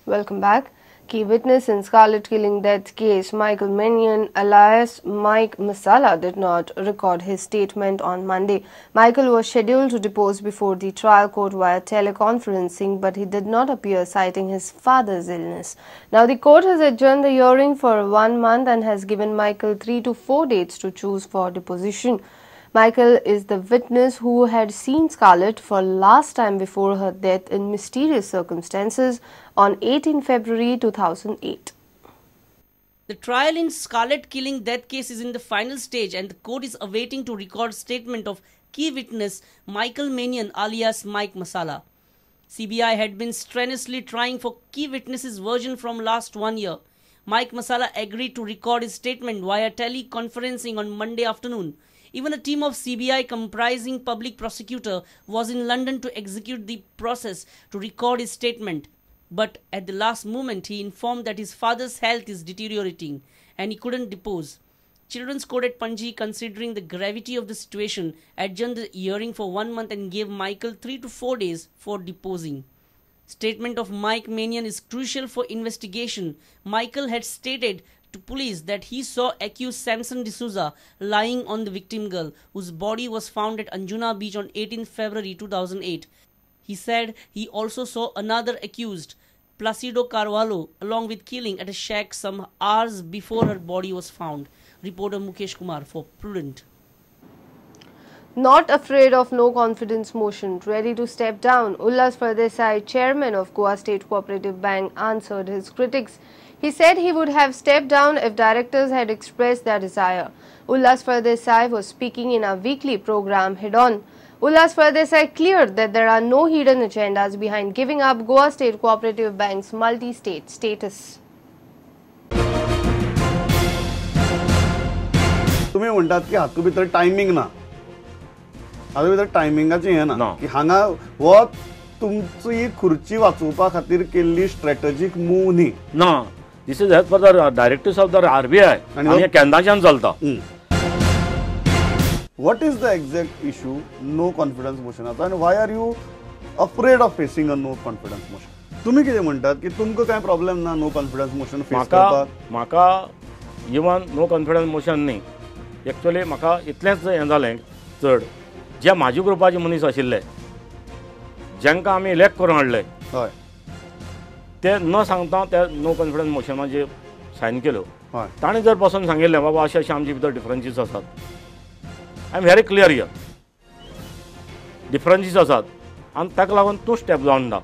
Welcome back. Key witness in Scarlet killing death case, Michael Mannion, alias Mike Masala, did not record his statement on Monday. Michael was scheduled to depose before the trial court via teleconferencing, but he did not appear, citing his father's illness. Now, the court has adjourned the hearing for 1 month and has given Michael 3 to 4 dates to choose for deposition. Michael is the witness who had seen Scarlet for last time before her death in mysterious circumstances on 18 February 2008. The trial in Scarlet killing death case is in the final stage and the court is awaiting to record statement of key witness Michael Mannion alias Mike Masala. CBI had been strenuously trying for key witness's version from last 1 year. Mike Masala agreed to record his statement via teleconferencing on Monday afternoon. Even a team of CBI comprising public prosecutor was in London to execute the process to record his statement. But at the last moment, he informed that his father's health is deteriorating and he couldn't depose. Children's Court at Panji, considering the gravity of the situation, adjourned the hearing for 1 month and gave Michael 3 to 4 days for deposing. Statement of Mike Mannion is crucial for investigation. Michael had stated to police that he saw accused Samson D'Souza lying on the victim girl, whose body was found at Anjuna Beach on 18 February 2008. He said he also saw another accused, Placido Carvalho, along with killing at a shack some hours before her body was found. Reporter Mukesh Kumar for Prudent. Not afraid of no confidence motion, ready to step down, Ulhas Phal, chairman of Goa State Co-op Bank, answered his critics. He said he would have stepped down if directors had expressed their desire. Ulhas Phal was speaking in a weekly program Head On. Ulhas Phal cleared that there are no hidden agendas behind giving up Goa State Co-op Bank's multi-state status. तुम्ही म्हणतात की हातू भितर timing ना, हातू भितर टायमिंगाची हे ना की हांगा वो तुमची खुर्ची वाचोवपा खातीर केल्ली स्ट्रॅटेजिक मूव न्ही ना. This is as per the directives of the RBI and हे केन्नाच्यान चलता. What is the exact issue no confidence motion and why are you afraid of facing a no confidence motion? तुम्ही कितें म्हणतात की तुमकां काय problem ना नो कॉन्फिडन्स मोशन फेस करपाक? म्हाका इवन नो कॉन्फिडन्स मोशन न्ही, एक्चुअली म्हाका इतलेंच हें जालें चड जे म्हाज्या ग्रुपाचे मनीस आशिल्ले जेंकां आमी इलेक्ट करून हाडले हय ते न सांगता ते नो कॉन्फिडन्स मोशनाचेर सायन केल्यो. ताणें जर बसून सांगिल्लें बाबा अशें अशें आमचे भितर डिफरन्सीस आसात, I am very clear here, डिफरन्सीस आसात आनी ताका लागून तूं स्टेप डावन ना.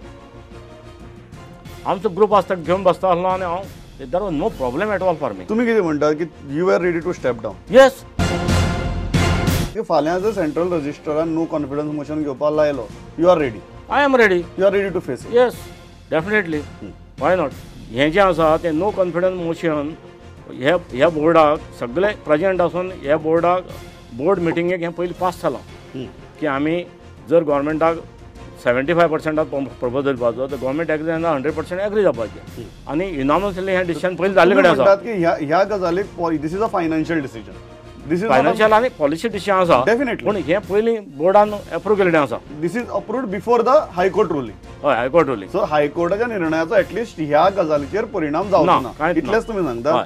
आमचो ग्रुप आसता घेवन बसता आसलो आनी हांव there was no problem at all for me. तुम्ही कितें म्हणटात की you are ready to step down? Yes. फाल्यां जर सेंट्रल रजिस्टरान नो कॉन्फिडन्स मोशन घेवपाक लायलो, you are ready? I am ready. You are ready to face it? Yes, definitely. Why not? हें जें आसा तें नो कॉन्फिडन्स मोशन ह्या बोर्डाक सगळे प्रेजेंट आसून ह्या बोर्डाक बोर्ड मिटिंगेक हें पयलीं पास जालां की आमी जर गव्हर्मेंटाक 75% प्रपोजल दिवपाचो तर गव्हर्मेंट एग्री 100% एग्री जावपाचें आनी युनामसली हें डिसिजन पयलीं जाल्ले कडेन आसा. ह्या गजालीक this is a financial decision, this is financial आनी पॉलिसी डिसिजन आसा डेफिनेटली, पूण हें पयलीं बोर्डान एप्रूव केल्लें आसा. This is approved before the high court ruling. हय, हायकोर्ट रुलींग. सो हायकोर्टाच्या निर्णयाचो एटलिस्ट ह्या गजालीचेर परिणाम जावचो ना, इतलेंच तुमी सांगता.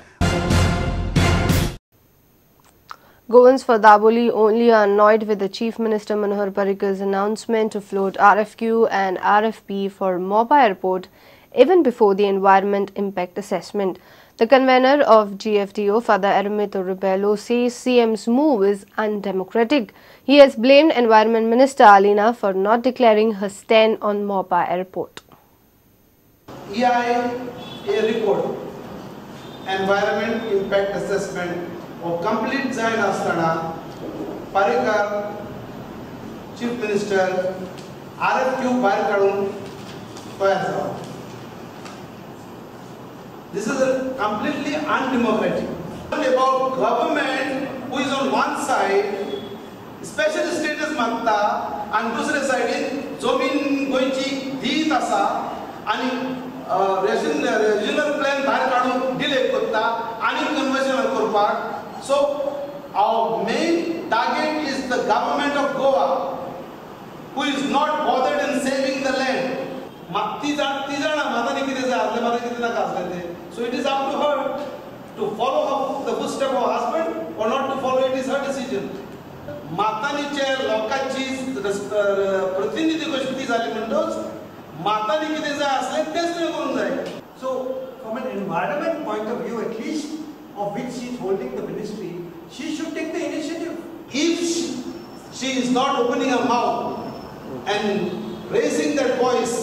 Goans for Daboli only are annoyed with the Chief Minister Manohar Parrikar's announcement to float RFQ and RFP for Mopa Airport even before the Environment Impact Assessment. The convener of GFDO, Father Ermito Rebello, says CM's move is undemocratic. He has blamed Environment Minister Alina for not declaring her stand on Mopa Airport. EIA report, Environment Impact Assessment, or complete जायन आसतना Parrikar, Chief Minister, RFQ भायर काडून तयार जावा. This is completely undemocratic. About government who is on one side, special status मागता आणि दुसरे साइडीन जमीन गोंयची दीत आसा आणि regional plan भायर काडून डिले करता आणि कन्वर्जन करपाक. So our main target is the government of Goa, who is not bothered in saving the land. तीन जाणां म्हातारी कितें जाय आसलें तक आसले थे. So it is up to her to follow the footsteps of her husband or not to follow. It is her decision. मातांचे लोकांची प्रतिनिधी कशी झाली म्हणटोच मातांनी कितें जाय आसलें तेच तुवें करूंक जाय. So, from an environment point of view, at least of which she is holding the ministry, she should take the initiative. If she is not opening her mouth and raising that voice,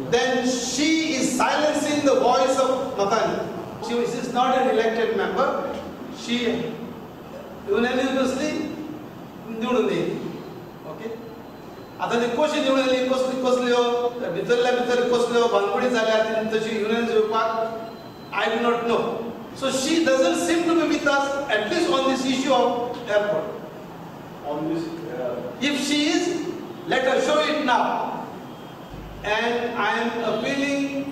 then she is silencing the voice of Matani. She is not an elected member. She unanimously निवडून येयली. Okay, आता ती कशी निवडून येयली, कसल्यो भितरल्या भितर कसल्यो भानगडी जाल्या तशी युनियन येवपाक I do not know. So she doesn't seem to be with us, at least on this issue of airport. On this, if she is, let her show it now. And I am appealing.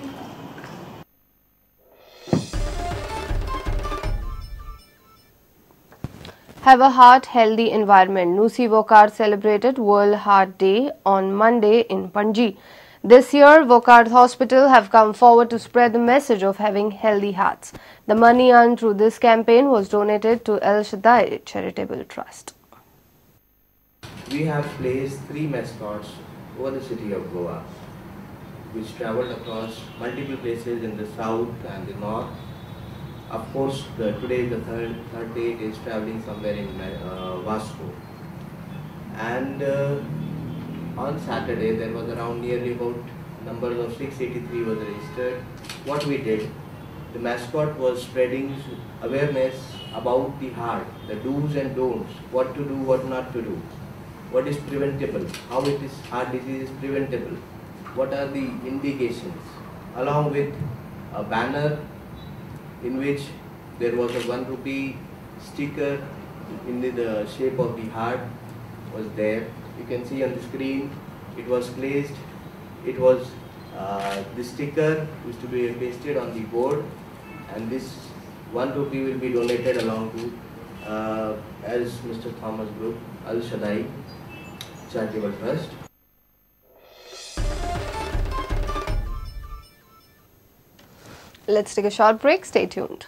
Have a heart-healthy environment. Nusi Wockhardt celebrated World Heart Day on Monday in Panji. This year, Wockhardt Hospital have come forward to spread the message of having healthy hearts. The money earned through this campaign was donated to El Shaddai Charitable Trust. We have placed 3 mascots over the city of Goa, which travelled across multiple places in the south and the north. Of course, today is the third day. It is travelling somewhere in Vasco. And on Saturday, there was around nearly about numbers of 683 was registered. What we did, the mascot was spreading awareness about the heart, the do's and don'ts, what to do, what not to do, what is preventable, how it is heart disease is preventable, what are the indications, along with a banner in which there was a 1 rupee sticker in the shape of the heart was there. You can see on the screen, it was placed, it was the sticker used to be pasted on the board, and this 1 rupee will be donated along to as Mr. Thomas Group, El Shaddai Charitable Trust. Let's take a short break. Stay tuned.